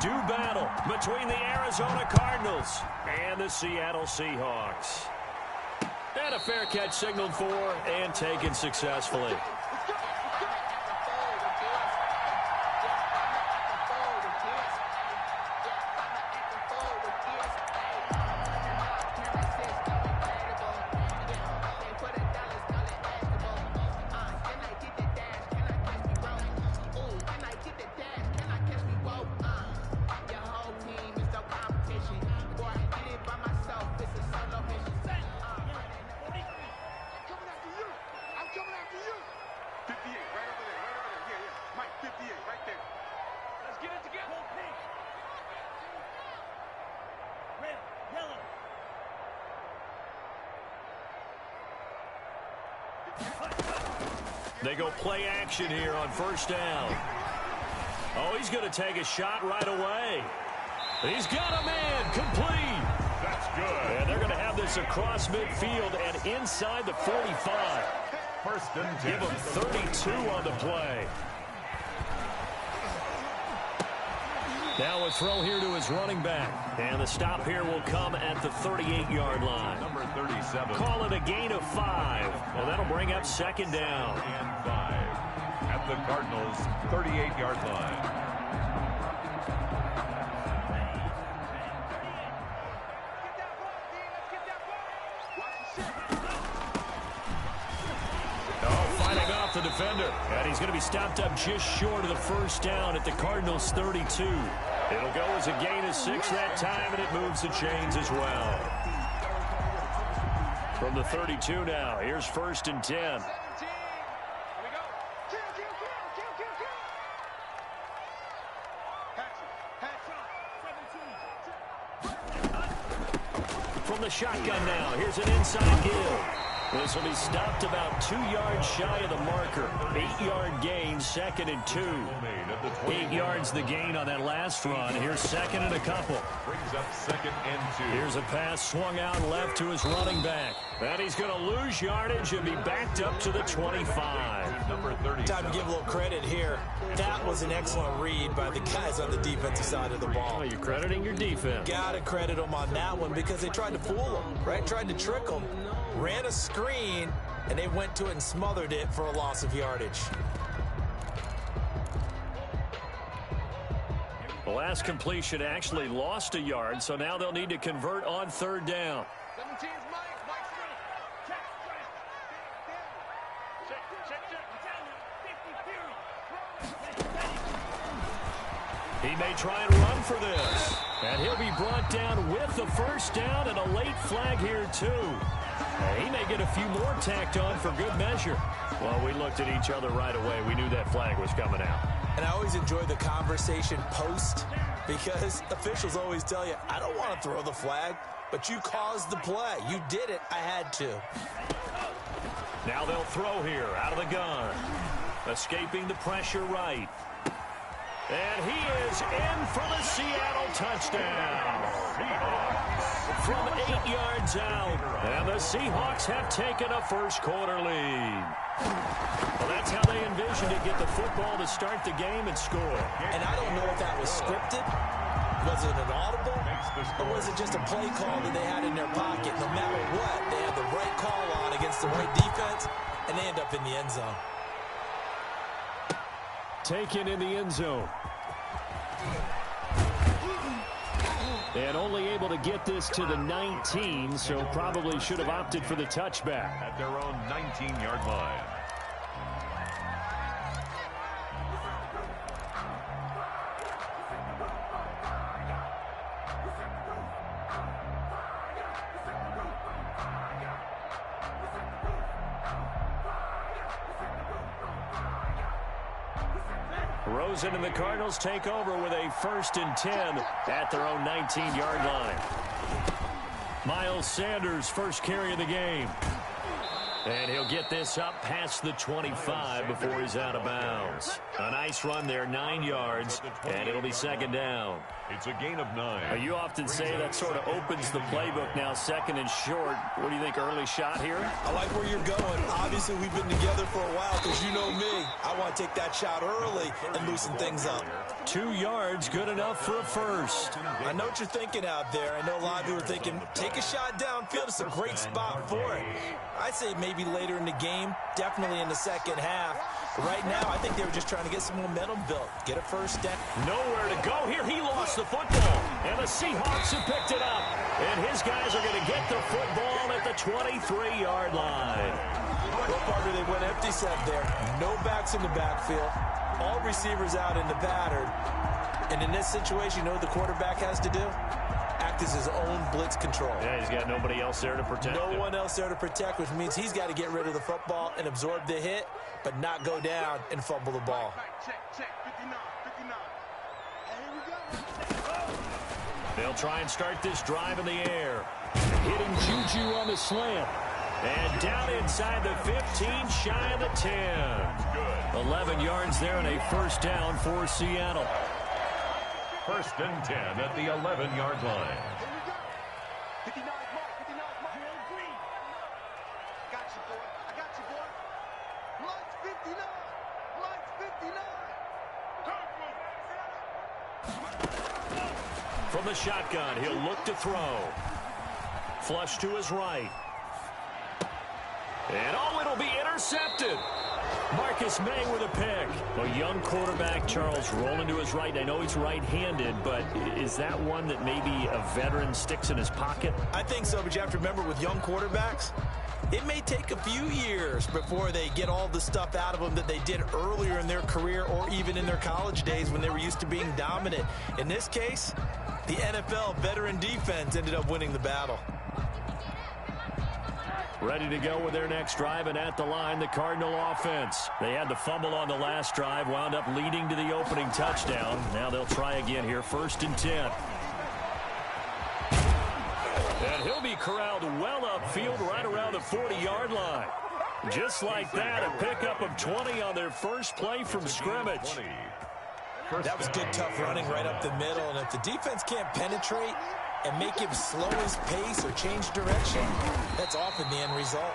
do battle between the Arizona Cardinals and the Seattle Seahawks. And a fair catch signaled for and taken successfully. They go play action here on first down. Oh, he's going to take a shot right away. He's got a man complete. That's good. And they're going to have this across midfield and inside the 45. First and 10. Give him 32 on the play. Now a throw here to his running back. And the stop here will come at the 38-yard line. Number 37. Call it a gain of 5. Well, that'll bring up second down. And 5 at the Cardinals' 38-yard line. Fighting off the defender. And he's going to be stopped up just short of the first down at the Cardinals' 32. It'll go as a gain of 6 that time, and it moves the chains as well. From the 32 now, here's first and 10. From the shotgun now, here's an inside give. This will be stopped about 2 yards shy of the marker. 8-yard gain, second and 2. 8 yards the gain on that last run. Here's second and a couple. Brings up second and 2. Here's a pass swung out left to his running back. And he's going to lose yardage and be backed up to the 25. Number 30. Time to give a little credit here. That was an excellent read by the guys on the defensive side of the ball. Oh, you're crediting your defense. Got to credit them on that one because they tried to fool them, right? Tried to trick them. Ran a screen, and they went to it and smothered it for a loss of yardage. The last completion actually lost a yard, so now they'll need to convert on third down. He may try and run for this. And he'll be brought down with the first down and a late flag here, too. He may get a few more tacked on for good measure. Well, we looked at each other right away. We knew that flag was coming out. And I always enjoy the conversation post because officials always tell you, I don't want to throw the flag, but you caused the play. You did it. I had to. Now they'll throw here out of the gun. Escaping the pressure right. And he is in for the Seattle touchdown. From 8 yards out. And the Seahawks have taken a first quarter lead. Well, that's how they envisioned it. Get the football to start the game and score. And I don't know if that was scripted. Was it an audible? Or was it just a play call that they had in their pocket? No matter what, they had the right call on against the right defense, and they end up in the end zone. Taken in the end zone. And only able to get this to the 19, so probably should have opted for the touchback. At their own 19-yard line. Rosen and the Cardinals take over with a first and 10 at their own 19-yard line. Miles Sanders, first carry of the game. And he'll get this up past the 25 before he's out of bounds. A nice run there, 9 yards, and it'll be second down. It's a gain of 9. You often say that sort of opens the playbook now, second and short. What do you think, early shot here? I like where you're going. Obviously, we've been together for a while because you know me. I want to take that shot early and loosen things up. 2 yards, good enough for a first. I know what you're thinking out there. I know a lot of you are thinking, take a shot downfield. It's a great spot for it. I'd say maybe later in the game, definitely in the second half. But right now, I think they were just trying to get some momentum built, get a first down. Nowhere to go here. He lost the football, and the Seahawks have picked it up. And his guys are going to get the football at the 23-yard line. Well, partner, they went empty set there. No backs in the backfield. All receivers out in the pattern. And in this situation, you know what the quarterback has to do? Act as his own blitz control. Yeah, he's got nobody else there to protect him. No one else there to protect, which means he's got to get rid of the football and absorb the hit, but not go down and fumble the ball. Check, 59, 59. Here we go. They'll try and start this drive in the air. Hitting Juju on the slant. And down inside the 15, shy of the 10. 11 yards there and a first down for Seattle. First and 10 at the 11-yard line. 59 mark, 59 mark. Green. Got you, boy. I got you, boy. Lights 59. Lights 59. From the shotgun, he'll look to throw. Flush to his right. And oh, it'll be intercepted. Marcus May with a pick. A young quarterback, Charles, rolling to his right. I know he's right-handed, but is that one that maybe a veteran sticks in his pocket? I think so, but you have to remember with young quarterbacks, it may take a few years before they get all the stuff out of them that they did earlier in their career or even in their college days when they were used to being dominant. In this case, the NFL veteran defense ended up winning the battle. Ready to go with their next drive, and at the line, the Cardinal offense. They had the fumble on the last drive, wound up leading to the opening touchdown. Now they'll try again here, first and 10. And he'll be corralled well upfield right around the 40-yard line. Just like that, a pickup of 20 on their first play from scrimmage. That was good, tough running right up the middle, and if the defense can't penetrate and make him slow his pace or change direction, that's often the end result.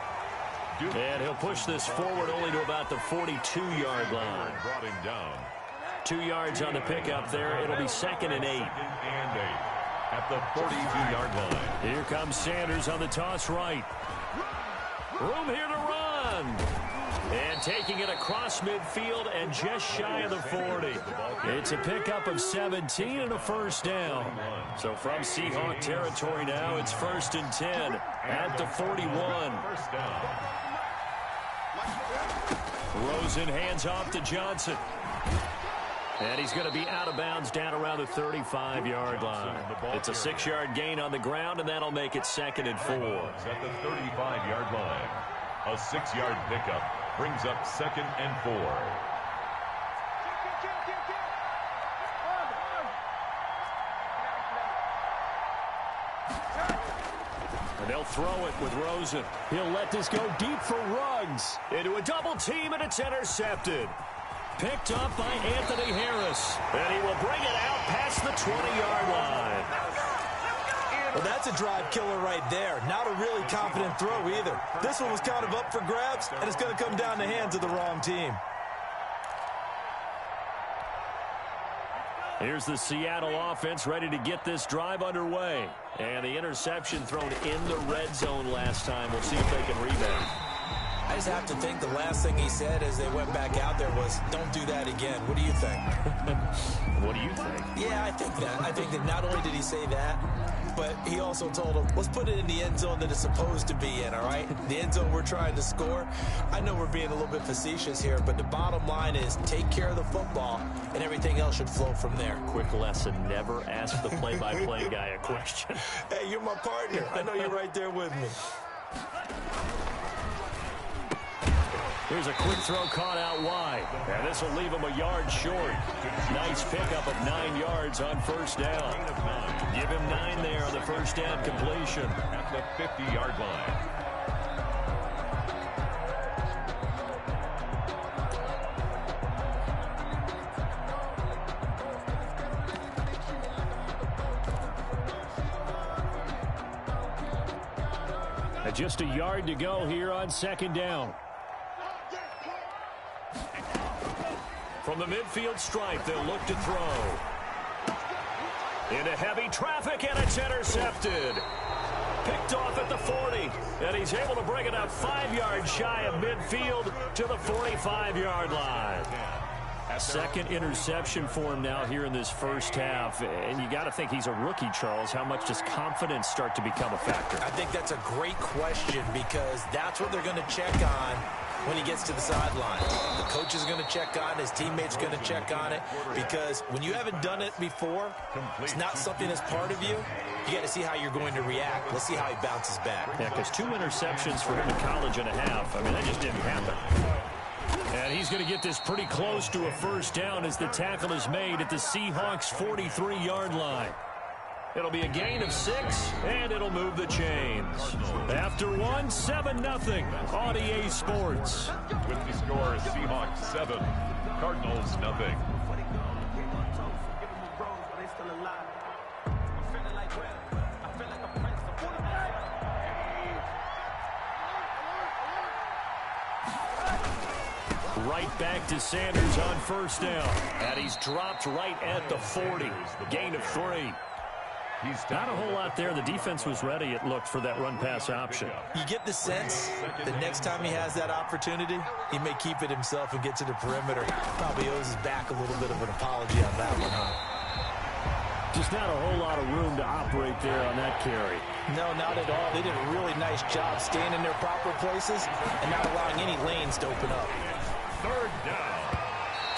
And he'll push this forward only to about the 42-yard line. Brought him down. 2 yards on the pickup there. It'll be second and 8. And 8 at the 42-yard line. Here comes Sanders on the toss right. Room here to run. And taking it across midfield and just shy of the 40. It's a pickup of 17 and a first down. So from Seahawk territory now, it's first and 10 at the 41. First down. Rosen hands off to Johnson. And he's going to be out of bounds down around the 35-yard line. It's a 6-yard gain on the ground, and that'll make it second and 4. At the 35-yard line. A 6-yard pickup brings up second and 4. And they'll throw it with Rosen. He'll let this go deep for Ruggs. Into a double team, and it's intercepted. Picked up by Anthony Harris. And he will bring it out past the 20-yard line. Well, that's a drive killer right there. Not a really confident throw either. This one was kind of up for grabs, and it's going to come down the hands of the wrong team. Here's the Seattle offense ready to get this drive underway. And the interception thrown in the red zone last time. We'll see if they can rebound. I just have to think the last thing he said as they went back out there was, don't do that again. What do you think? What do you think? Yeah, I think that. I think that not only did he say that, but he also told him, let's put it in the end zone that it's supposed to be in, all right? The end zone we're trying to score. I know we're being a little bit facetious here, but the bottom line is take care of the football, and everything else should flow from there. Quick lesson, never ask the play-by-play guy a question. Hey, you're my partner. I know you're right there with me. Here's a quick throw caught out wide. And this will leave him a yard short. Nice pickup of 9 yards on first down. Give him 9 there on the first down completion. At the 50-yard line. Just a yard to go here on second down. From the midfield stripe, they'll look to throw. Into heavy traffic, and it's intercepted. Picked off at the 40, and he's able to bring it up 5 yards shy of midfield to the 45-yard line. Second interception for him now here in this first half. And you got to think he's a rookie, Charles. How much does confidence start to become a factor? I think that's a great question because that's what they're going to check on when he gets to the sideline. The coach is going to check on it. His teammates are going to check on it because when you haven't done it before, it's not something that's part of you. You got to see how you're going to react. Let's see how he bounces back. Yeah, because 2 interceptions for him in college and a half. I mean, that just didn't happen. And he's going to get this pretty close to a first down as the tackle is made at the Seahawks' 43-yard line. It'll be a gain of 6, and it'll move the chains. After 1, 7-0 on EA Sports. With the score, Seahawks 7, Cardinals nothing. Right back to Sanders on first down. And he's dropped right at the 40. Gain of 3. Not a whole lot there. The defense was ready, it looked, for that run-pass option. You get the sense that next time he has that opportunity, he may keep it himself and get to the perimeter. Probably owes his back a little bit of an apology on that one, huh? Just not a whole lot of room to operate there on that carry. No, not at all. They did a really nice job staying in their proper places and not allowing any lanes to open up. Third down.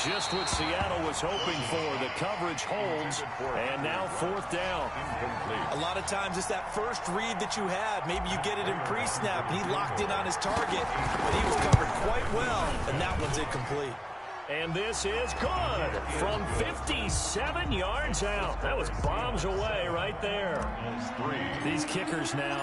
Just what Seattle was hoping for. The coverage holds, and now fourth down. A lot of times it's that first read that you have. Maybe you get it in pre-snap, and he locked in on his target, but he was covered quite well, and that one's incomplete. And this is good from 57 yards out. That was bombs away right there. These kickers now,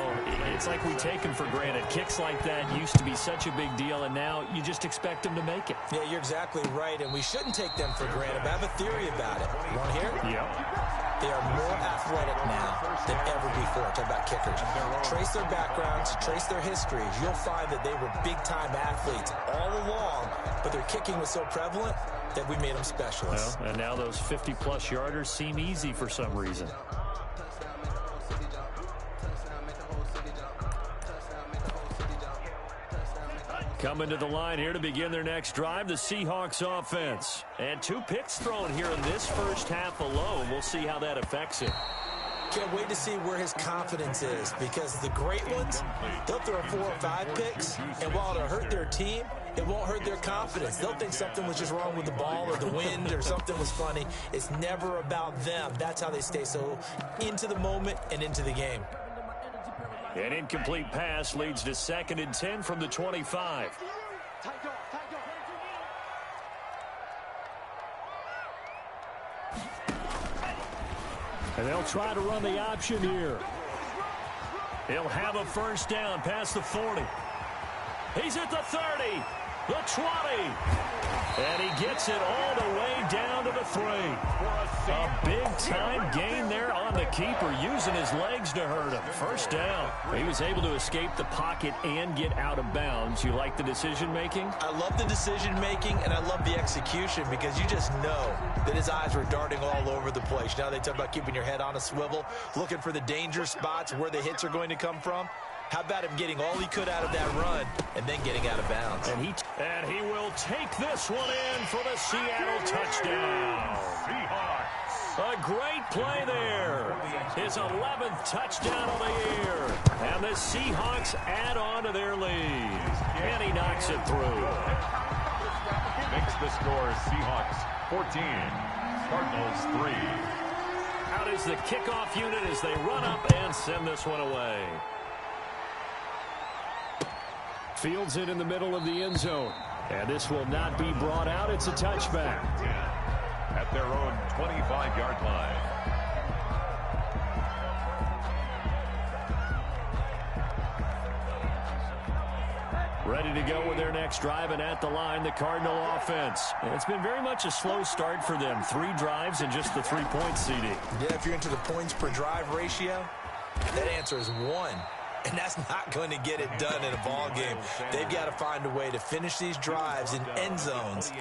it's like we take them for granted. Kicks like that used to be such a big deal, and now you just expect them to make it. Yeah, you're exactly right, and we shouldn't take them for granted. But I have a theory about it. You want to hear it? Yep. They are more athletic now than ever before. Talk about kickers. Trace their backgrounds, trace their histories. You'll find that they were big-time athletes all along, but their kicking was so prevalent that we made them specialists. Well, and now those 50-plus yarders seem easy for some reason. Coming to the line here to begin their next drive, the Seahawks offense. And 2 picks thrown here in this first half alone. We'll see how that affects it. Can't wait to see where his confidence is, because the great ones, they'll throw 4 or 5 picks, and while it'll hurt their team, it won't hurt their confidence. They'll think something was just wrong with the ball or the wind or something was funny. It's never about them. That's how they stay so into the moment and into the game. An incomplete pass leads to 2nd and 10 from the 25. And they'll try to run the option here. He'll have a first down past the 40. He's at the 30, the 20. And he gets it all the way down to the 3. A big-time gain there on the keeper, using his legs to hurt him. First down. He was able to escape the pocket and get out of bounds. You like the decision-making? I love the decision-making, and I love the execution, because you just know that his eyes were darting all over the place. Now they talk about keeping your head on a swivel, looking for the danger spots, where the hits are going to come from. How about him getting all he could out of that run and then getting out of bounds? And he will take this one in for the Seattle touchdown. A great play there. His 11th touchdown of the year. And the Seahawks add on to their lead. And he knocks it through. Makes the score Seahawks 14, Cardinals 3. Out is the kickoff unit as they run up and send this one away. Fields it in the middle of the end zone. And this will not be brought out. It's a touchback. At their own 25-yard line. Ready to go with their next drive, and at the line, the Cardinal offense. And it's been very much a slow start for them. 3 drives and just the 3 points, CD. Yeah, if you're into the points per drive ratio, that answer is 1. And that's not going to get it done in a ball game. They've got to find a way to finish these drives in end zones,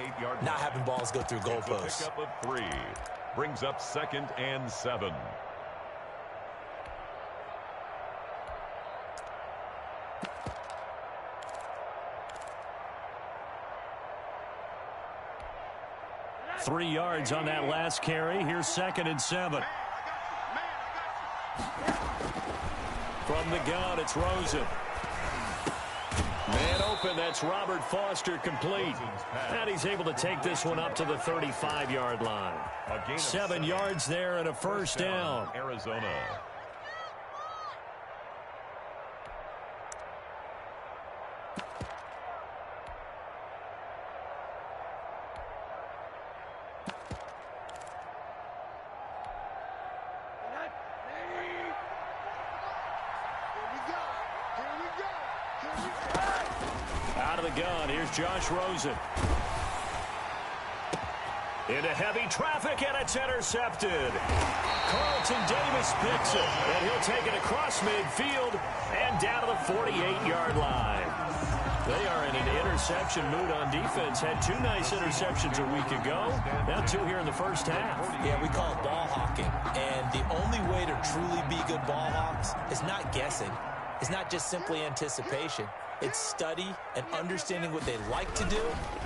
not having balls go through goalposts. Pickup of 3 brings up 2nd and 7. Three yards on that last carry. Here's 2nd and 7. From the gun, it's Rosen. Man open, that's Robert Foster, complete. And he's able to take this one up to the 35-yard line. 7 yards there and a first down. Arizona. Out of the gun, here's Josh Rosen. Into heavy traffic, and it's intercepted. Carlton Davis picks it, and he'll take it across midfield and down to the 48-yard line. They are in an interception mood on defense. Had 2 nice interceptions a week ago. Now 2 here in the first half. Yeah, we call it ball hawking. And the only way to truly be good ball hawks is not guessing. It's not just simply anticipation. It's study and understanding what they like to do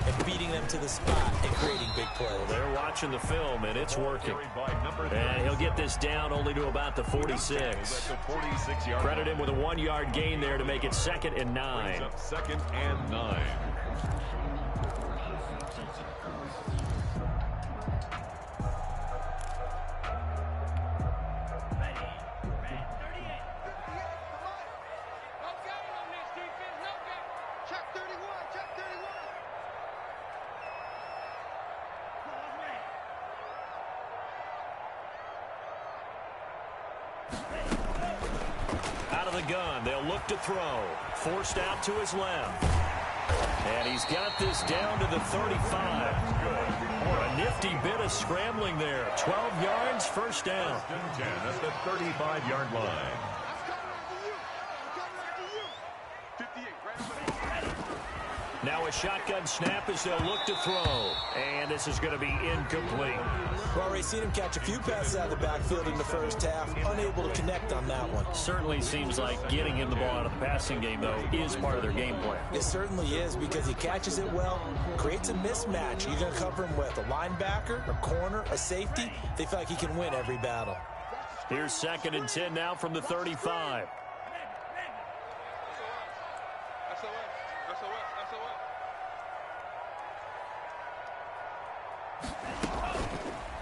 and beating them to the spot and creating big plays. Well, they're watching the film, and it's working. And he'll get this down only to about the 46. Credit him with a 1-yard gain there to make it 2nd and 9. 2nd and 9. Out of the gun, they'll look to throw. Forced out to his left. And he's got this down to the 35. A nifty bit of scrambling there. 12 yards, first down. 1st and 10 at the 35-yard line. Now a shotgun snap as they'll look to throw. And this is going to be incomplete. Well, Ray, seen him catch a few passes out of the backfield in the first half. Unable to connect on that one. Certainly seems like getting him the ball out of the passing game, though, is part of their game plan. It certainly is, because he catches it well, creates a mismatch. You're going to cover him with a linebacker, a corner, a safety. They feel like he can win every battle. Here's 2nd and 10 now from the 35.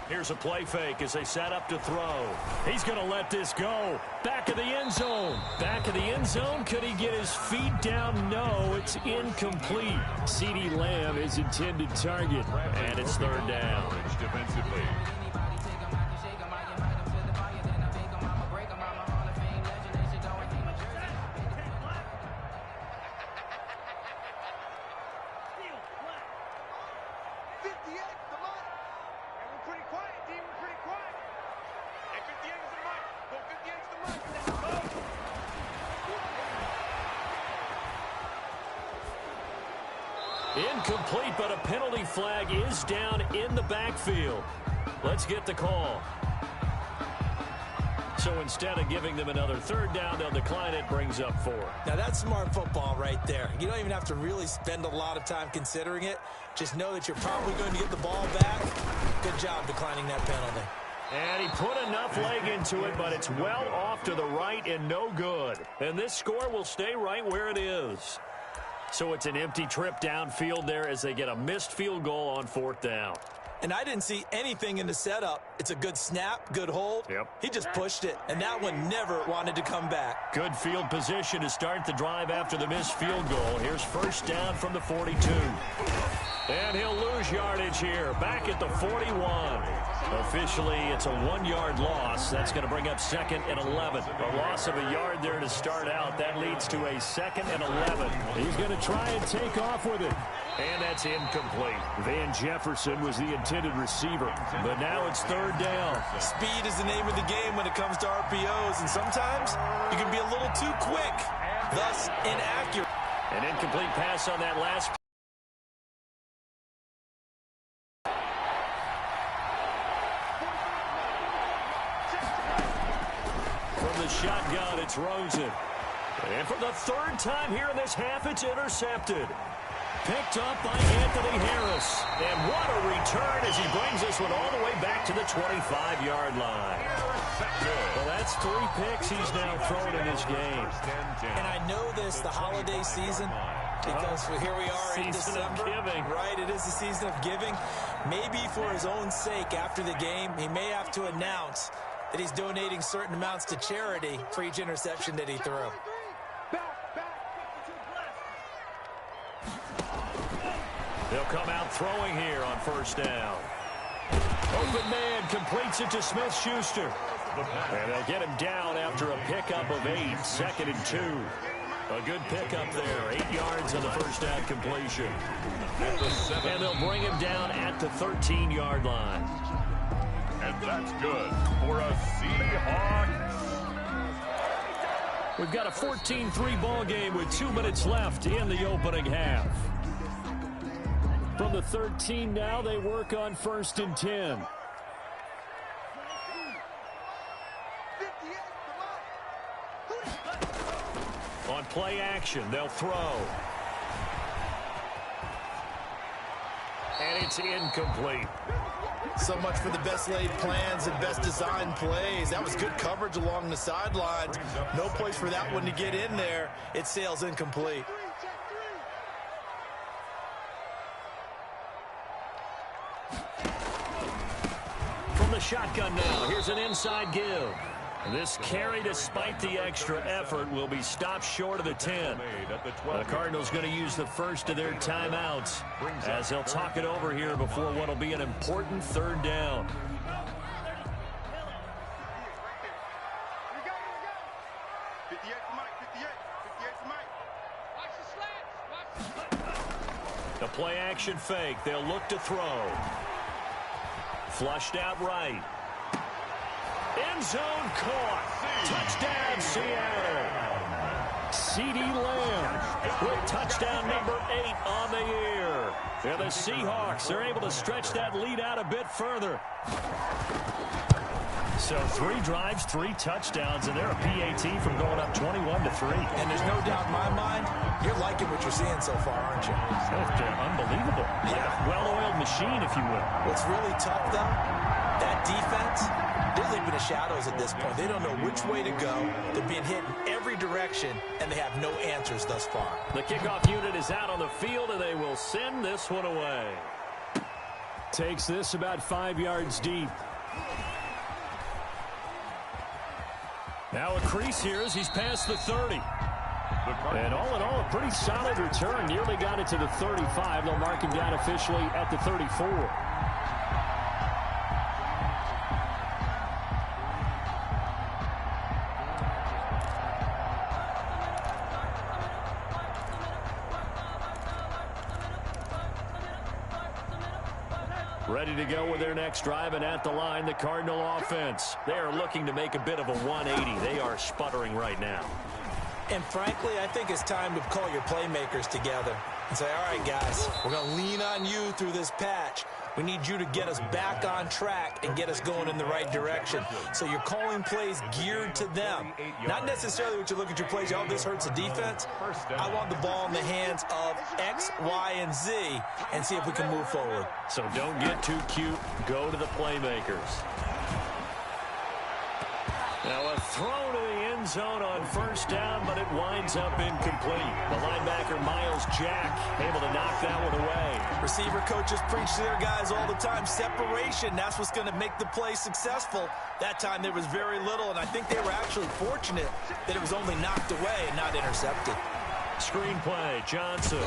Here's a play fake as they set up to throw. He's going to let this go. Back of the end zone. Back of the end zone. Could he get his feet down? No, it's incomplete. CeeDee Lamb is intended target, and it's 3rd down. Defensively. Incomplete, but a penalty flag is down in the backfield. Let's get the call. So instead of giving them another 3rd down, they'll decline it, brings up 4. Now that's smart football right there. You don't even have to really spend a lot of time considering it. Just know that you're probably going to get the ball back. Good job declining that penalty. And he put enough leg into it, but it's well off to the right and no good. And this score will stay right where it is. So it's an empty trip downfield there as they get a missed field goal on 4th down. And I didn't see anything in the setup. It's a good snap, good hold. Yep. He just pushed it, and that one never wanted to come back. Good field position to start the drive after the missed field goal. Here's 1st down from the 42. And he'll lose yardage here, back at the 41. Officially, it's a 1-yard loss. That's going to bring up 2nd and 11. A loss of a yard there to start out. That leads to a 2nd and 11. He's going to try and take off with it. And that's incomplete. Van Jefferson was the intended receiver. But now it's 3rd down. Speed is the name of the game when it comes to RPOs. And sometimes you can be a little too quick, thus inaccurate. An incomplete pass on that last. From the shotgun, it's Rosen. And for the 3rd time here in this half, it's intercepted. Picked up by Anthony Harris. And what a return as he brings this one all the way back to the 25-yard line. Well, that's 3 picks he's now thrown in this game. And I know this, the holiday season, because here we are in December. Right, it is the season of giving. Maybe for his own sake, after the game, he may have to announce that he's donating certain amounts to charity for each interception that he threw. They'll come out throwing here on 1st down. Open man completes it to Smith-Schuster. And they'll get him down after a pickup of 8, 2nd and 2. A good pickup there, 8 yards on the 1st down completion. And they'll bring him down at the 13-yard line. And that's good for a Seahawks. We've got a 14-3 ball game with 2 minutes left in the opening half. From the 13 now, they work on 1st and 10. On play action, they'll throw. And it's incomplete. So much for the best laid plans and best designed plays. That was good coverage along the sidelines. No place for that one to get in there. It sails incomplete. From the shotgun now, here's an inside give. This carry, despite the extra effort, will be stopped short of the 10. The Cardinals going to use the first of their timeouts as they'll talk it over here before what will be an important 3rd down. The play action fake. They'll look to throw. Flushed out right. End zone caught. Touchdown, Seattle. CeeDee Lamb with touchdown number 8 on the year. And the Seahawks are able to stretch that lead out a bit further. So 3 drives, 3 touchdowns, and they're a PAT from going up 21-3. And there's no doubt in my mind, you're liking what you're seeing so far, aren't you? That's unbelievable. Yeah. Well-oiled machine, if you will. What's really tough, though, that defense, they're leaving the shadows at this point. They don't know which way to go. They're being hit in every direction, and they have no answers thus far. The kickoff unit is out on the field, and they will send this one away. Takes this about 5 yards deep. Now a crease here as he's past the 30. And all in all, a pretty solid return. Nearly got it to the 35. They'll mark him down officially at the 34. Ready to go with their next drive, and at the line, the Cardinal offense. They are looking to make a bit of a 180. They are sputtering right now. And frankly, I think it's time to call your playmakers together and say, all right, guys, we're going to lean on you through this patch. We need you to get us back on track and get us going in the right direction. So you're calling plays geared to them. Not necessarily what you look at your plays, oh, this hurts the defense. I want the ball in the hands of X, Y, and Z and see if we can move forward. So don't get too cute. Go to the playmakers. Now a throw to the end zone on first down, but it winds up incomplete. The linebacker, Miles Jack, able to knock that one away. Receiver coaches preach to their guys all the time. Separation, that's what's going to make the play successful. That time there was very little, and I think they were actually fortunate that it was only knocked away and not intercepted. Screen play, Johnson.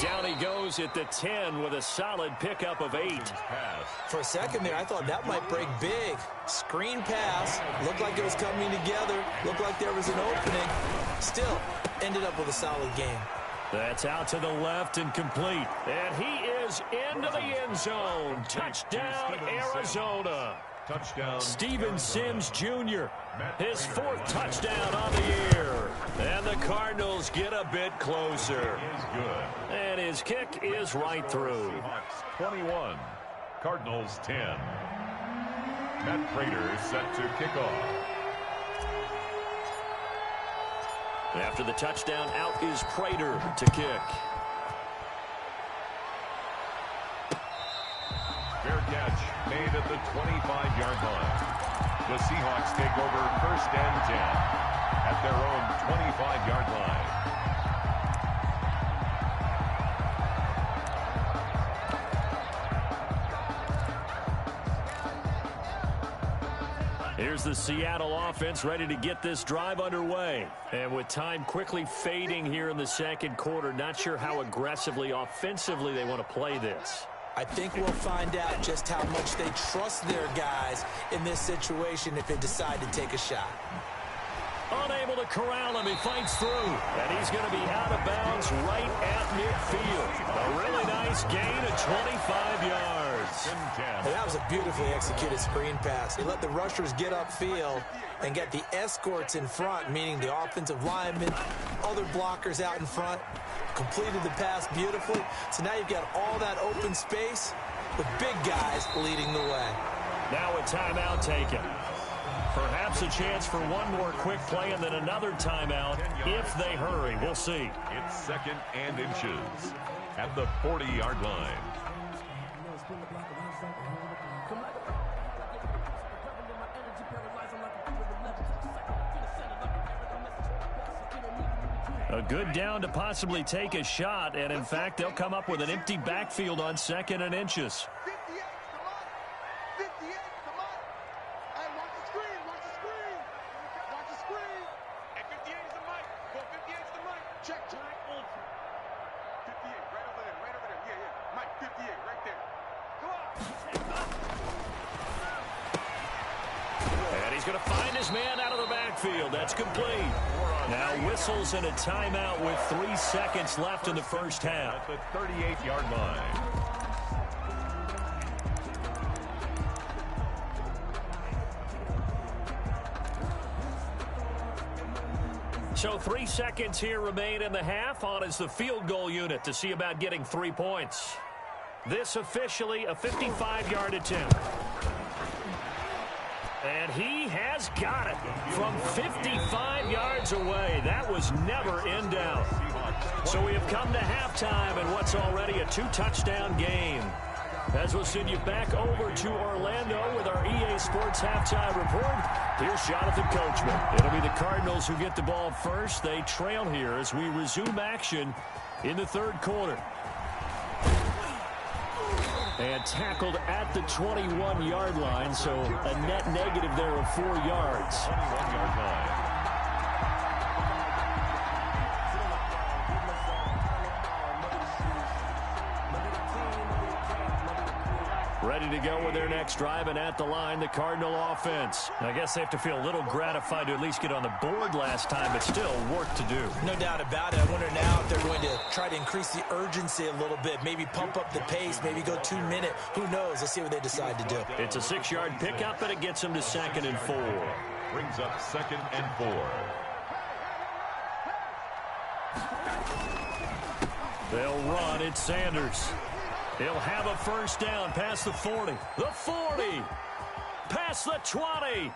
Down he goes at the 10 with a solid pickup of 8. For a second there, I thought that might break big. Screen pass. Looked like it was coming together. Looked like there was an opening. Still, ended up with a solid game. That's out to the left and complete. And he is into the end zone. Touchdown, Arizona. Touchdown, Steven Sims Jr., his 4th touchdown on the year. And the Cardinals get a bit closer. Is good. And his kick is right through. Seahawks 21, Cardinals 10. Matt Prater set to kick off. After the touchdown, out is Prater to kick. Fair catch made at the 25-yard line. The Seahawks take over 1st and 10 at their own 25-yard line. Here's the Seattle offense ready to get this drive underway. And with time quickly fading here in the second quarter, not sure how aggressively, offensively they want to play this. I think we'll find out just how much they trust their guys in this situation if they decide to take a shot. Unable to corral him, he fights through. And he's going to be out of bounds right at midfield. A really nice gain of 25 yards. And that was a beautifully executed screen pass. He let the rushers get upfield and get the escorts in front, meaning the offensive linemen, other blockers out in front. Completed the pass beautifully. So now you've got all that open space with big guys leading the way. Now a timeout taken. Perhaps a chance for one more quick play and then another timeout if they hurry. We'll see. It's 2nd and inches at the 40-yard line. A good down to possibly take a shot, and in fact, they'll come up with an empty backfield on 2nd and inches. 58, come on. 58, come on. Hey, watch the screen, watch the screen. Watch the screen. Hey, 58 is the mic. Go, 58 is the mic. Check, check. 58, right over there, right over there. Yeah, yeah. Mike, 58, right there. Come on. And he's going to find his man out of the backfield. That's complete. Now whistles and a timeout with 3 seconds left in the first half. At the 38-yard line. So 3 seconds here remain in the half. On is the field goal unit to see about getting 3 points. This officially a 55-yard attempt. And he has got it from 55 yards away. That was never in doubt. So we have come to halftime in what's already a 2-touchdown game. As we'll send you back over to Orlando with our EA Sports Halftime Report, here's Jonathan Coachman. It'll be the Cardinals who get the ball first. They trail here as we resume action in the third quarter. And tackled at the 21-yard line, so a net negative there of 4 yards. 21-yard line. Ready to go with their next drive, and at the line, the Cardinal offense. I guess they have to feel a little gratified to at least get on the board last time, but still work to do. No doubt about it. I wonder now if they're going to try to increase the urgency a little bit, maybe pump up the pace, maybe go 2 minute. Who knows? Let's see what they decide to do. It's a 6-yard pickup, and it gets them to 2nd and 4. Brings up 2nd and 4. They'll run. It's Sanders. He'll have a first down past the 40. The 40. Past the 20.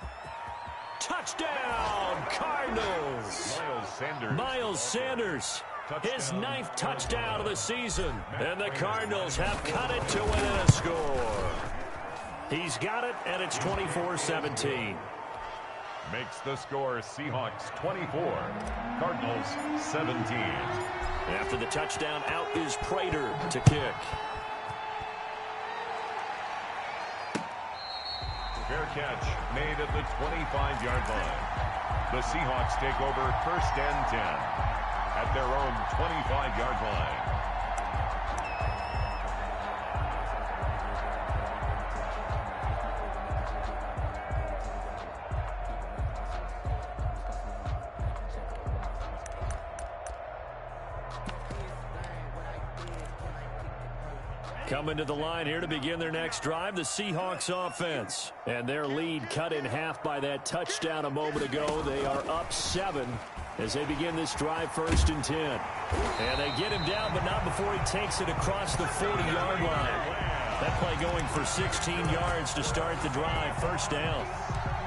Touchdown, Cardinals. Miles Sanders. His 9th touchdown of the season. And the Cardinals have cut it to within a score. He's got it, and it's 24-17. Makes the score Seahawks 24, Cardinals 17. After the touchdown, out is Prater to kick. Fair catch made at the 25-yard line. The Seahawks take over 1st and 10 at their own 25-yard line. Coming to the line here to begin their next drive, the Seahawks offense. And their lead cut in half by that touchdown a moment ago. They are up 7 as they begin this drive, 1st and 10. And they get him down, but not before he takes it across the 40-yard line. That play going for 16 yards to start the drive, 1st down.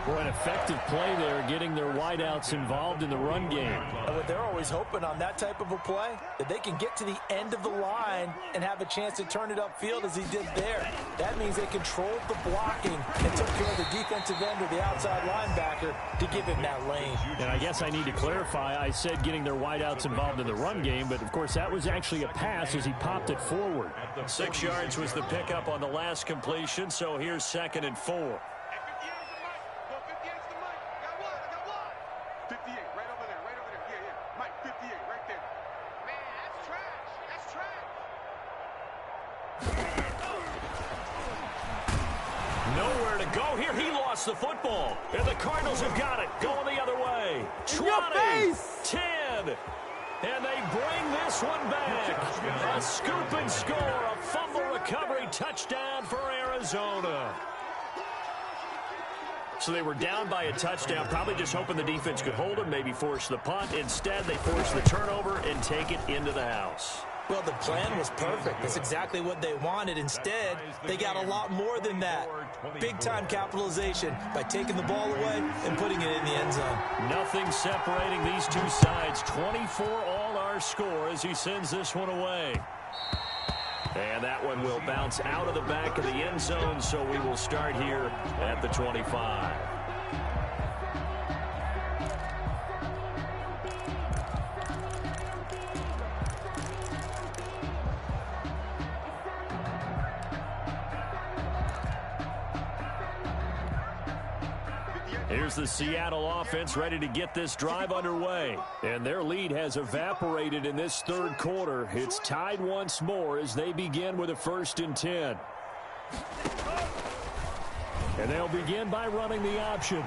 Boy, an effective play there, getting their wideouts involved in the run game. And what they're always hoping on that type of a play, that they can get to the end of the line and have a chance to turn it upfield as he did there. That means they controlled the blocking and took care of the defensive end or the outside linebacker to give him that lane. And I guess I need to clarify, I said getting their wideouts involved in the run game, but of course that was actually a pass as he popped it forward. 6 yards was the pickup on the last completion, so here's 2nd and 4. 58, right over there, right over there. Yeah, yeah. Mike, 58, right there. Man, that's trash. That's trash. Nowhere to go here. He lost the football. And the Cardinals have got it. Going the other way. 20, 10. And they bring this one back. A scoop and score. A fumble recovery touchdown for Arizona. So they were down by a touchdown, probably just hoping the defense could hold them, maybe force the punt. Instead, they force the turnover and take it into the house. Well, the plan was perfect. That's exactly what they wanted. Instead, they got a lot more than that. Big-time capitalization by taking the ball away and putting it in the end zone. Nothing separating these two sides. 24 all our score as he sends this one away. And that one will bounce out of the back of the end zone, so we will start here at the 25. Here's the Seattle offense ready to get this drive underway. And their lead has evaporated in this 3rd quarter. It's tied once more as they begin with a 1st and 10. And they'll begin by running the option.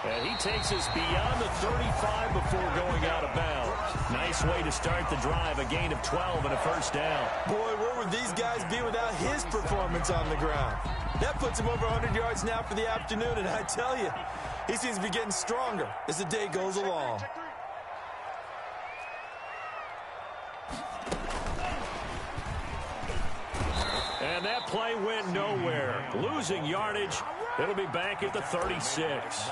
And he takes us beyond the 35 before going out of bounds. Nice way to start the drive, a gain of 12 and a 1st down. Boy, where would these guys be without his performance on the ground? That puts him over 100 yards now for the afternoon, and I tell you, he seems to be getting stronger as the day goes along. And that play went nowhere. Losing yardage. It'll be back at the 36.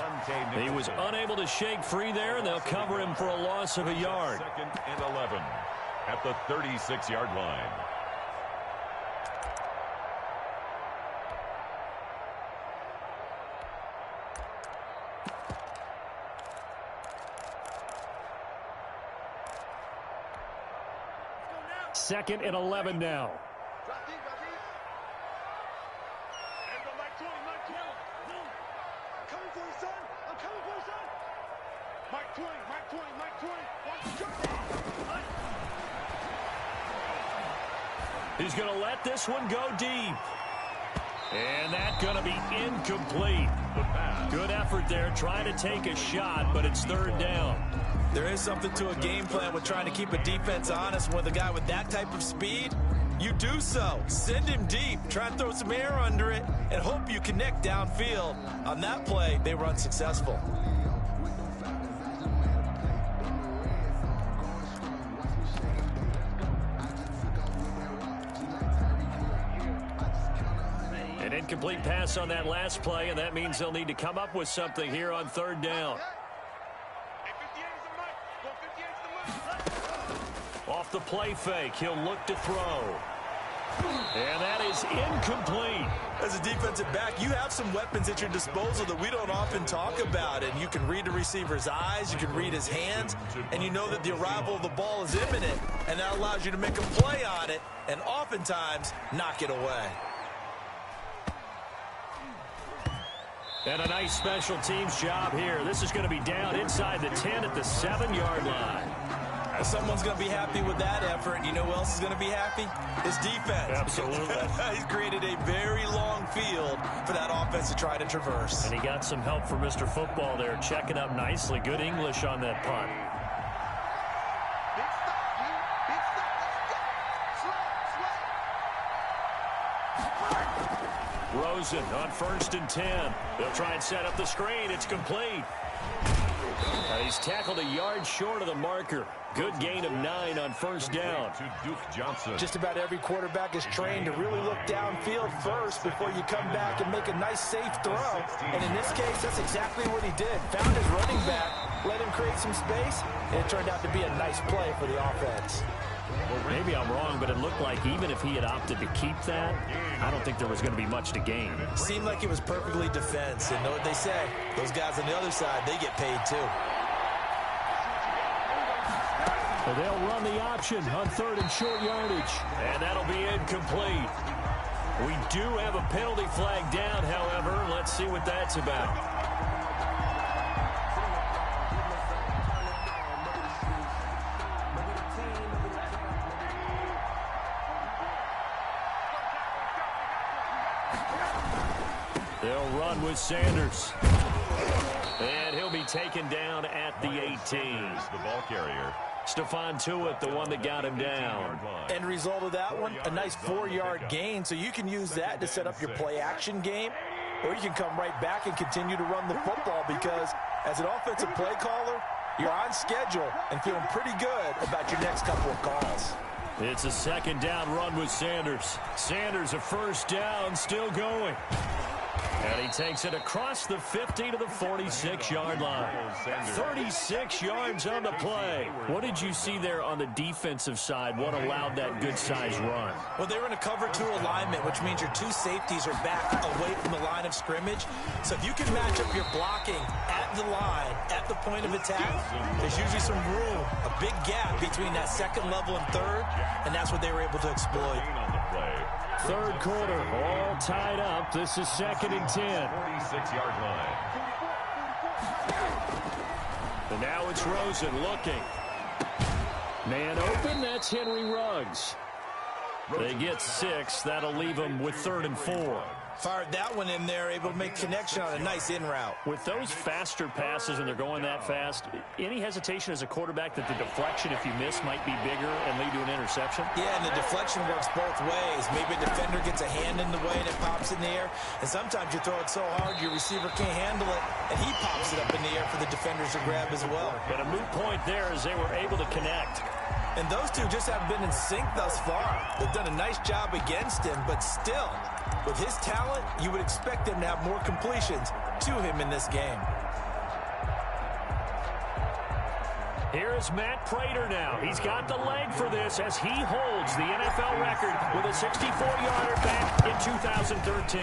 He was unable to shake free there, and they'll cover him for a loss of a yard. 2nd and 11 at the 36-yard line. Second and 11 now. Drop deep, drop deep. And go Mike 20, Mike 20. I'm coming for you, son. I'm coming for you, son. Mike 20, Mike 20, Mike 20. Watch the drop. He's going to let this one go deep. And that's going to be incomplete. Good effort there, trying to take a shot, but it's 3rd down. There is something to a game plan with trying to keep a defense honest. With a guy with that type of speed, you do so. Send him deep. Try and throw some air under it and hope you connect downfield. On that play, they were unsuccessful. An incomplete pass on that last play, and that means they'll need to come up with something here on 3rd down. Off the play fake, he'll look to throw. And that is incomplete. As a defensive back, you have some weapons at your disposal that we don't often talk about. And you can read the receiver's eyes, you can read his hands, and you know that the arrival of the ball is imminent. And that allows you to make a play on it and oftentimes knock it away. And a nice special teams job here. This is going to be down inside the 10 at the 7-yard line. Well, someone's going to be happy with that effort. You know who else is going to be happy? His defense. Absolutely. He's created a very long field for that offense to try to traverse. And he got some help from Mr. Football there, checking up nicely. Good English on that punt. Rosen on 1st and 10. They'll try and set up the screen. It's complete. He's tackled a yard short of the marker. Good gain of 9 on 1st down. To Duke Johnson. Just about every quarterback is trained to really look downfield first before you come back and make a nice, safe throw. And in this case, that's exactly what he did. Found his running back, let him create some space, and it turned out to be a nice play for the offense. Well, maybe I'm wrong, but it looked like even if he had opted to keep that, I don't think there was going to be much to gain. Seemed like it was perfectly defense. And know what they say? Those guys on the other side, they get paid too. Well, they'll run the option on 3rd and short yardage. And that'll be incomplete. We do have a penalty flag down, however. Let's see what that's about. They'll run with Sanders. And he'll be taken down at the 18. The ball carrier. Stephon Tuitt, the one that got him down. End result of that one, a nice 4-yard gain. So you can use that to set up your play-action game, or you can come right back and continue to run the football because as an offensive play caller, you're on schedule and feeling pretty good about your next couple of calls. It's a 2nd down run with Sanders. Sanders a 1st down, still going. And he takes it across the 50 to the 46-yard line. 36 yards on the play. What did you see there on the defensive side? What allowed that good-sized run? Well, they were in a cover 2 alignment, which means your 2 safeties are back away from the line of scrimmage. So if you can match up your blocking at the line, at the point of attack, there's usually some room, a big gap between that 2nd level and 3rd, and that's what they were able to exploit. 3rd quarter, all tied up. This is 2nd and 10. 46-yard line. And now it's Rosen looking. Man open, that's Henry Ruggs. They get 6. That'll leave them with 3rd and 4. Fired that one in there, able to make connection on a nice in route. With those faster passes and they're going that fast, any hesitation as a quarterback that the deflection, if you miss, might be bigger and lead to an interception? Yeah, and the deflection works both ways. Maybe a defender gets a hand in the way and it pops in the air. And sometimes you throw it so hard your receiver can't handle it, and he pops it up in the air for the defenders to grab as well. But a moot point there as they were able to connect. And those two just haven't been in sync thus far. They've done a nice job against him, but still, with his talent, you would expect him to have more completions to him in this game. Here is Matt Prater now. He's got the leg for this as he holds the NFL record with a 64-yarder back in 2013.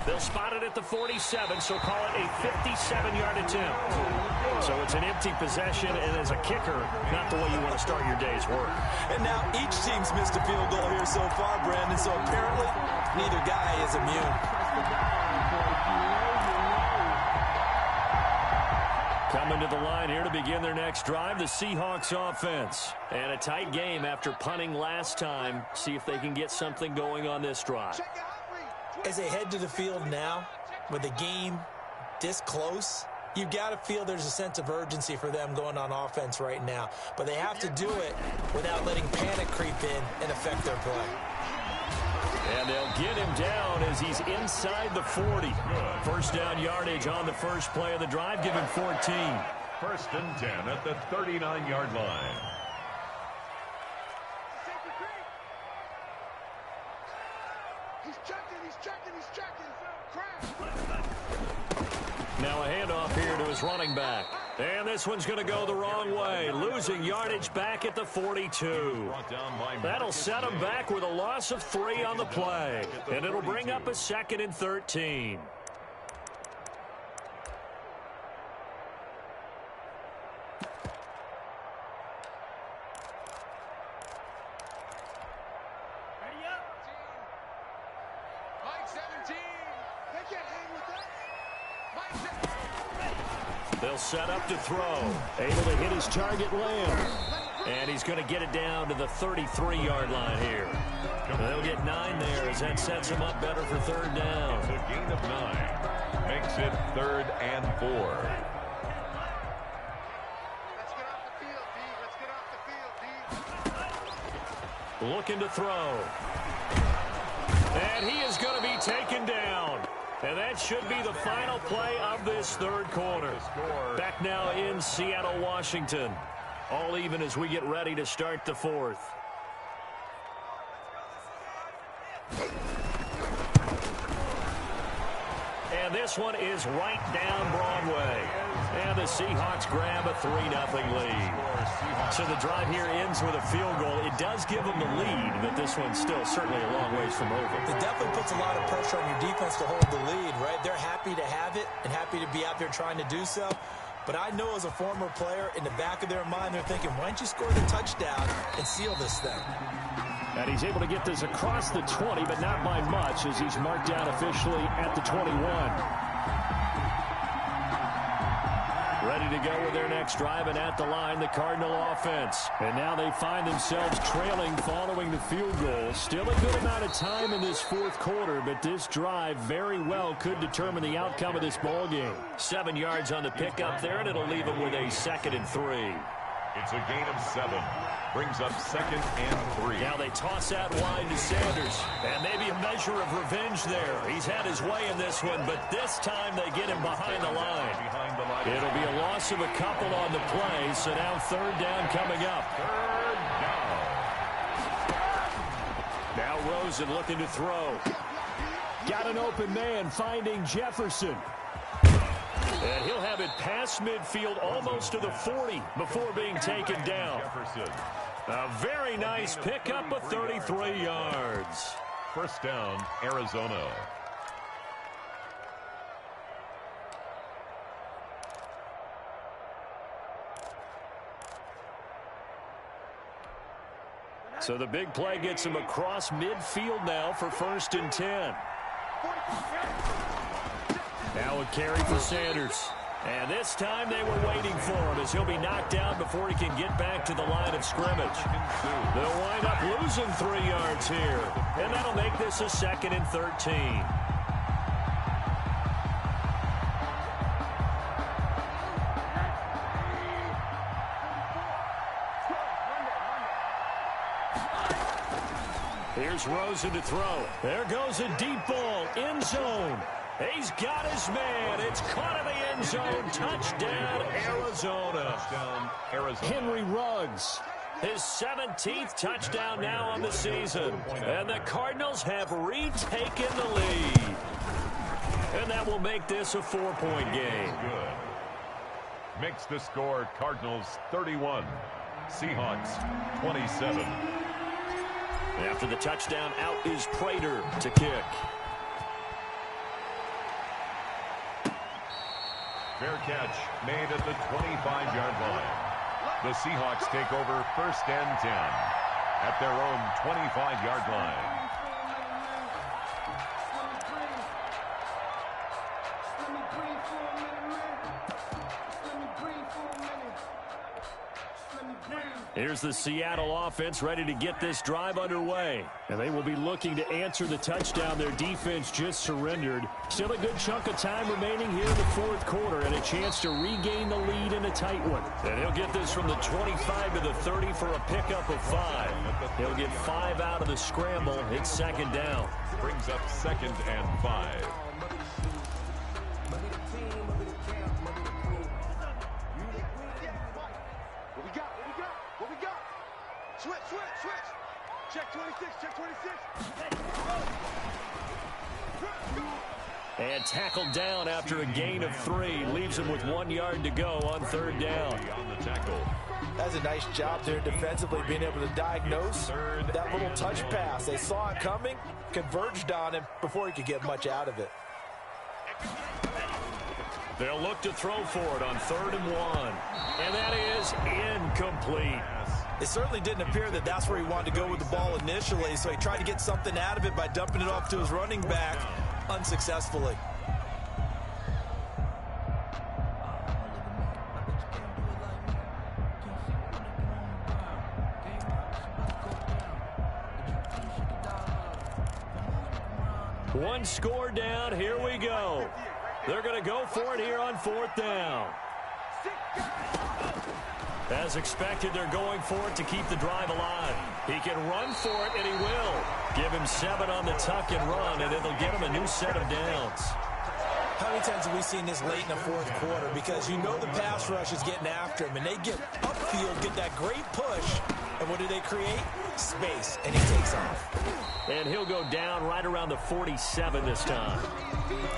They'll spot it at the 47, so call it a 57-yard attempt. So it's an empty possession, and as a kicker, not the way you want to start your day's work. And now each team's missed a field goal here so far, Brandon, so apparently neither guy is immune. Coming to the line here to begin their next drive, the Seahawks offense. And a tight game after punting last time. See if they can get something going on this drive. As they head to the field now, with the game this close, you've got to feel there's a sense of urgency for them going on offense right now. But they have to do it without letting panic creep in and affect their play. And they'll get him down as he's inside the 40. 1st down yardage on the first play of the drive, give him 14. 1st and 10 at the 39-yard line. Now a handoff here to his running back. And this one's going to go the wrong way. Losing yardage back at the 42. That'll set him back with a loss of 3 on the play. And it'll bring up a 2nd and 13. They'll set up to throw. Able to hit his target, Lamb. And he's going to get it down to the 33-yard line here. They'll get 9 there as that sets him up better for third down. It's a gain of 9. Makes it 3rd and 4. Let's get off the field, D. Let's get off the field, D. Looking to throw. And he is going to be taken down. And that should be the final play of this third quarter. Back now in Seattle, Washington. All even as we get ready to start the fourth. And this one is right down Broadway. And the Seahawks grab a 3-0 lead. So the drive here ends with a field goal. It does give them the lead, but this one's still certainly a long ways from over. It definitely puts a lot of pressure on your defense to hold the lead, right? They're happy to have it and happy to be out there trying to do so. But I know as a former player, in the back of their mind, they're thinking, why don't you score the touchdown and seal this thing? And he's able to get this across the 20, but not by much, as he's marked down officially at the 21. Ready to go with their next drive, and at the line, the Cardinal offense. And now they find themselves trailing following the field goal. Still a good amount of time in this fourth quarter, but this drive very well could determine the outcome of this ball game. 7 yards on the pickup there, and it'll leave them with a 2nd and 3. It's a gain of 7. Brings up 2nd and 3. Now they toss out wide to Sanders. And maybe a measure of revenge there. He's had his way in this one, but this time they get him behind the line. It'll be a loss of a couple on the play, so now 3rd down coming up. 3rd down. Now Rosen looking to throw. Got an open man finding Jefferson. And he'll have it past midfield almost to the 40 before being taken down. Jefferson. A very nice pickup of 33 yards. 1st down, Arizona. So the big play gets him across midfield now for 1st and 10. Now a carry for Sanders. And this time they were waiting for him as he'll be knocked down before he can get back to the line of scrimmage. They'll wind up losing 3 yards here. And that'll make this a 2nd and 13. Here's Rosen to throw. There goes a deep ball. End zone. He's got his man. It's caught in the end zone. Touchdown, Arizona. Touchdown, Arizona. Henry Ruggs. His 17th touchdown now on the season. And the Cardinals have retaken the lead. And that will make this a 4-point game. Good. Makes the score Cardinals 31. Seahawks 27. After the touchdown, out is Prater to kick. Fair catch made at the 25-yard line. The Seahawks take over 1st and 10 at their own 25-yard line. Here's the Seattle offense ready to get this drive underway. And they will be looking to answer the touchdown their defense just surrendered. Still a good chunk of time remaining here in the fourth quarter and a chance to regain the lead in a tight one. And he'll get this from the 25 to the 30 for a pickup of 5. He'll get 5 out of the scramble. It's 2nd down. Brings up 2nd and 5. Switch. Check 26. And tackled down after a gain of 3. Leaves him with 1 yard to go on 3rd down. On the tackle. That's a nice job there defensively, being able to diagnose that little touch pass. They saw it coming, converged on him before he could get much out of it. They'll look to throw for it on 3rd and 1. And that is incomplete. It certainly didn't appear that that's where he wanted to go with the ball initially, so he tried to get something out of it by dumping it off to his running back unsuccessfully. One score down. Here we go. They're going to go for it here on 4th down. As expected, they're going for it to keep the drive alive. He can run for it, and he will. Give him 7 on the tuck and run, and it'll get him a new set of downs. How many times have we seen this late in the 4th quarter? Because you know the pass rush is getting after him, and they get upfield, get that great push, and what do they create? Space, and he takes off. And he'll go down right around the 47 this time.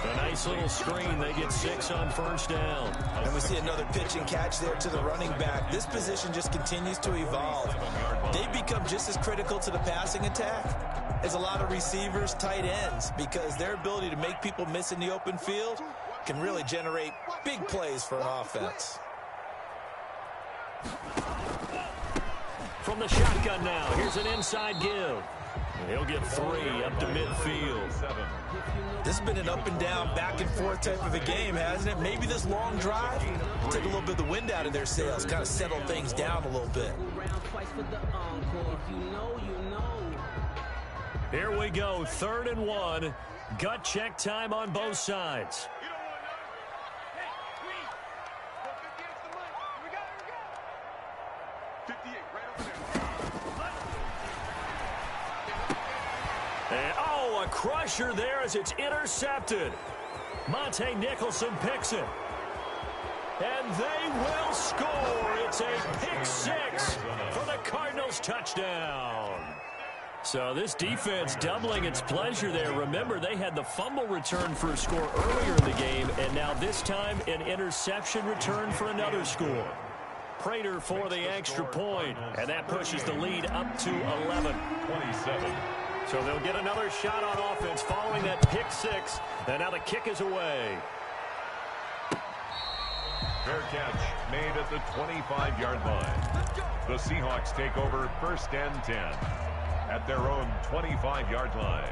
A nice little screen. They get 6 on 1st down. And we see another pitch and catch there to the running back. This position just continues to evolve. They become just as critical to the passing attack as a lot of receivers, tight ends, because their ability to make people miss in the open field can really generate big plays for an offense. From the shotgun now, here's an inside give. He'll get 3 up to midfield. This has been an up and down, back and forth type of a game, hasn't it? Maybe this long drive take a little bit of the wind out of their sails, kind of settle things down a little bit. Here we go, 3rd and 1. Gut check time on both sides. And, a crusher there as it's intercepted. Monte Nicholson picks it. And they will score. It's a pick 6 for the Cardinals touchdown. So this defense doubling its pleasure there. Remember, they had the fumble return for a score earlier in the game, and now this time an interception return for another score. Prater for the extra point, and that pushes the lead up to 11. 27. So they'll get another shot on offense following that pick 6, and now the kick is away. Fair catch made at the 25-yard line. The Seahawks take over 1st and 10 at their own 25-yard line.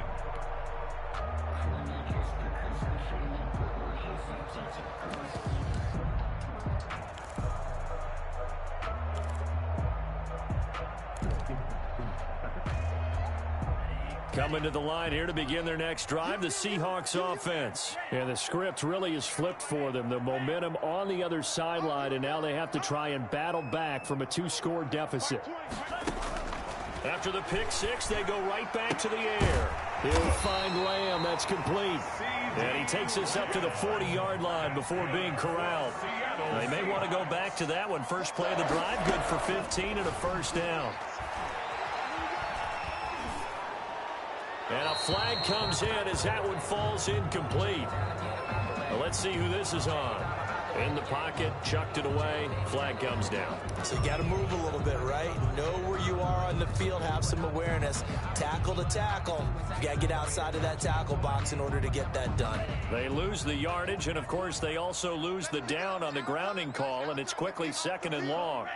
Coming to the line here to begin their next drive, the Seahawks offense. And the script really is flipped for them. The momentum on the other sideline, and now they have to try and battle back from a 2-score deficit. After the pick 6, they go right back to the air. He'll find Lamb. That's complete. And he takes us up to the 40-yard line before being corralled. They may want to go back to that one. First play of the drive, good for 15 and a 1st down. And a flag comes in as that one falls incomplete. Well, let's see who this is on. In the pocket, chucked it away, flag comes down. So you got to move a little bit, right? Know where you are on the field, have some awareness. Tackle to tackle. You got to get outside of that tackle box in order to get that done. They lose the yardage, and of course they also lose the down on the grounding call, and it's quickly 2nd and long.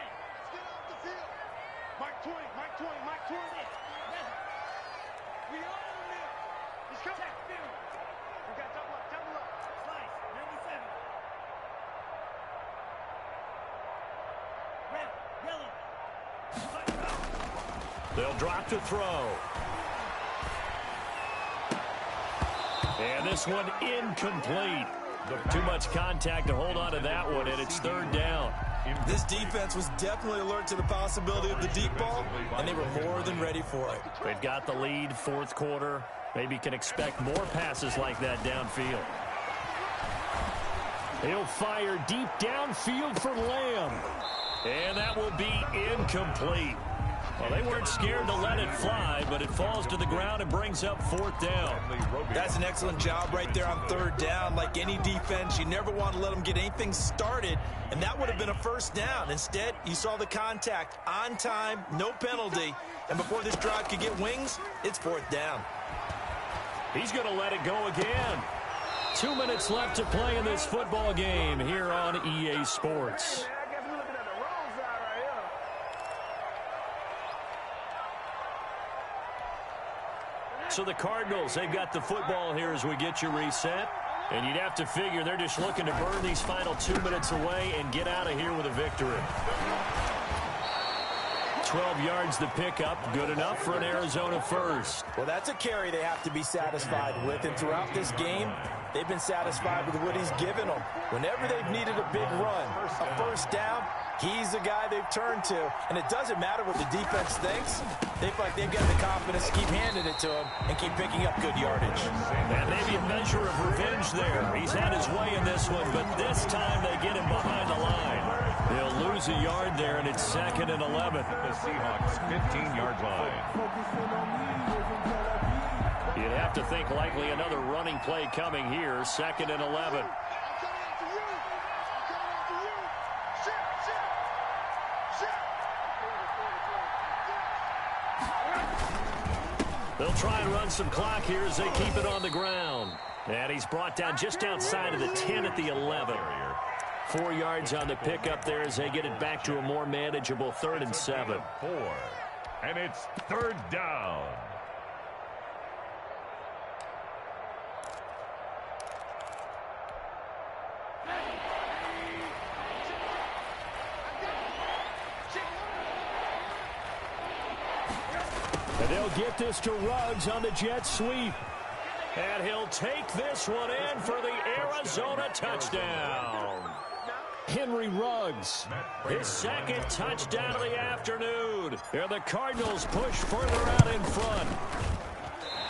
They'll drop to throw. And this one incomplete. Too much contact to hold on to that one, and it's 3rd down. This defense was definitely alert to the possibility of the deep ball, and they were more than ready for it. They've got the lead, 4th quarter. Maybe can expect more passes like that downfield. He'll fire deep downfield for Lamb. And that will be incomplete. Well, they weren't scared to let it fly, but it falls to the ground and brings up 4th down. That's an excellent job right there on 3rd down. Like any defense, you never want to let them get anything started, and that would have been a 1st down. Instead, you saw the contact on time, no penalty, and before this drive could get wings, it's 4th down. He's going to let it go again. 2 minutes left to play in this football game here on EA Sports. So the Cardinals, they've got the football here as we get you reset. And you'd have to figure they're just looking to burn these final 2 minutes away and get out of here with a victory. 12 yards to pick up. Good enough for an Arizona first. Well, that's a carry they have to be satisfied with. And throughout this game, they've been satisfied with what he's given them. Whenever they've needed a big run, a first down, he's the guy they've turned to. And it doesn't matter what the defense thinks. They feel like they've got the confidence to keep handing it to him and keep picking up good yardage. And maybe a measure of revenge there. He's had his way in this one, but this time they get him behind the line. They'll lose a yard there, and it's 2nd and 11. The Seahawks 15-yard line. You'd have to think likely another running play coming here. 2nd and 11. They'll try and run some clock here as they keep it on the ground. And he's brought down just outside of the 10 at the 11. 4 yards on the pickup there as they get it back to a more manageable 3rd and 7. 4. And it's 3rd down. And they'll get this to Ruggs on the jet sweep. And he'll take this one in for the Arizona touchdown. Henry Ruggs, his 2nd touchdown of the afternoon. And the Cardinals push further out in front.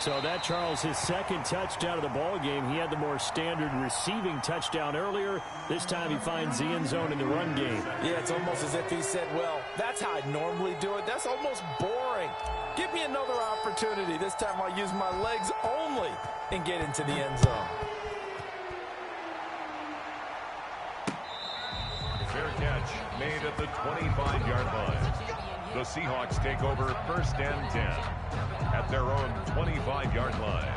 So that, Charles, his 2nd touchdown of the ball game. He had the more standard receiving touchdown earlier. This time he finds the end zone in the run game. Yeah, it's almost as if he said, well, that's how I normally do it. That's almost boring. Give me another opportunity. This time I'll use my legs only and get into the end zone. Fair catch made at the 25-yard line. The Seahawks take over 1st and 10 at their own 25-yard line.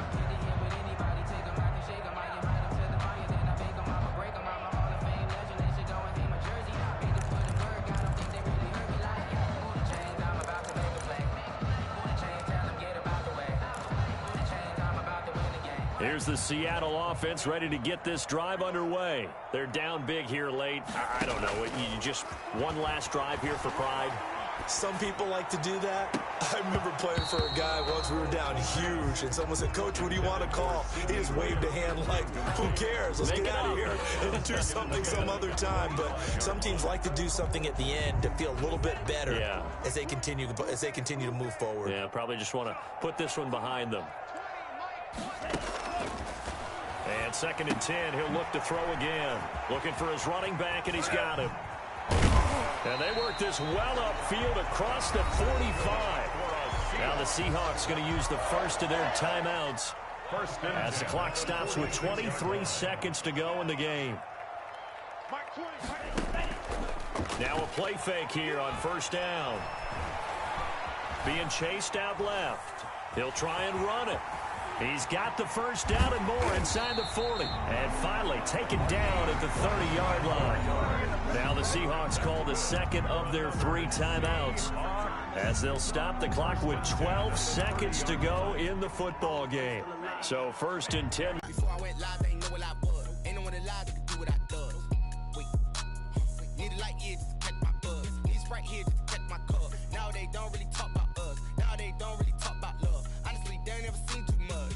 Here's the Seattle offense ready to get this drive underway. They're down big here late. I don't know. You just one last drive here for pride. Some people like to do that. I remember playing for a guy once. We were down huge, and someone said, Coach, what do you want to call? He just waved a hand like, who cares? Let's get out of here and do something some other time. But some teams like to do something at the end to feel a little bit better as they continue to move forward. Yeah, probably just want to put this one behind them. And 2nd and 10, he'll look to throw again. Looking for his running back, and he's got him. And they work this well upfield across the 45. Now the Seahawks going to use the first of their timeouts as the clock stops with 23 seconds to go in the game. Now a play fake here on 1st down. Being chased out left. He'll try and run it. He's got the first down and more inside the 40. And finally taken down at the 30-yard line. Now the Seahawks call the 2nd of their 3 timeouts as they'll stop the clock with 12 seconds to go in the football game. So 1st and 10. Before I went live, they ain't know what I was. Ain't no one alive that could do what I does. Wait. Need a light here just to catch my buzz. Need Sprite here just to catch my cup. Now they don't really talk about us. Now they don't really talk about love. Honestly, they ain't never seen too much.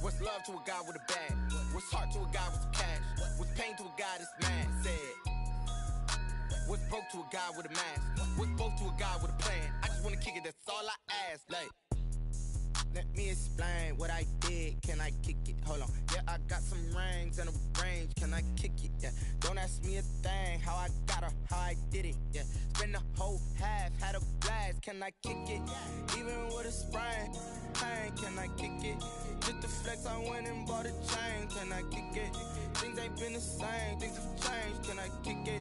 What's love to a guy with a bag? What's heart to a guy with some cash? What's pain to a guy that's mad? Said. What's broke to a guy with a mask? What's both to a guy with a plan? I just wanna kick it, that's all I ask. Like, let me explain what I did. Can I kick it? Hold on. Yeah, I got some rings and a range. Can I kick it? Yeah. Don't ask me a thing. How I got her, how I did it. Yeah. Spend the whole half, had a blast. Can I kick it? Even with a sprain, pain. Can I kick it? Just the flex, I went and bought a chain. Can I kick it? Things ain't been the same. Things have changed. Can I kick it?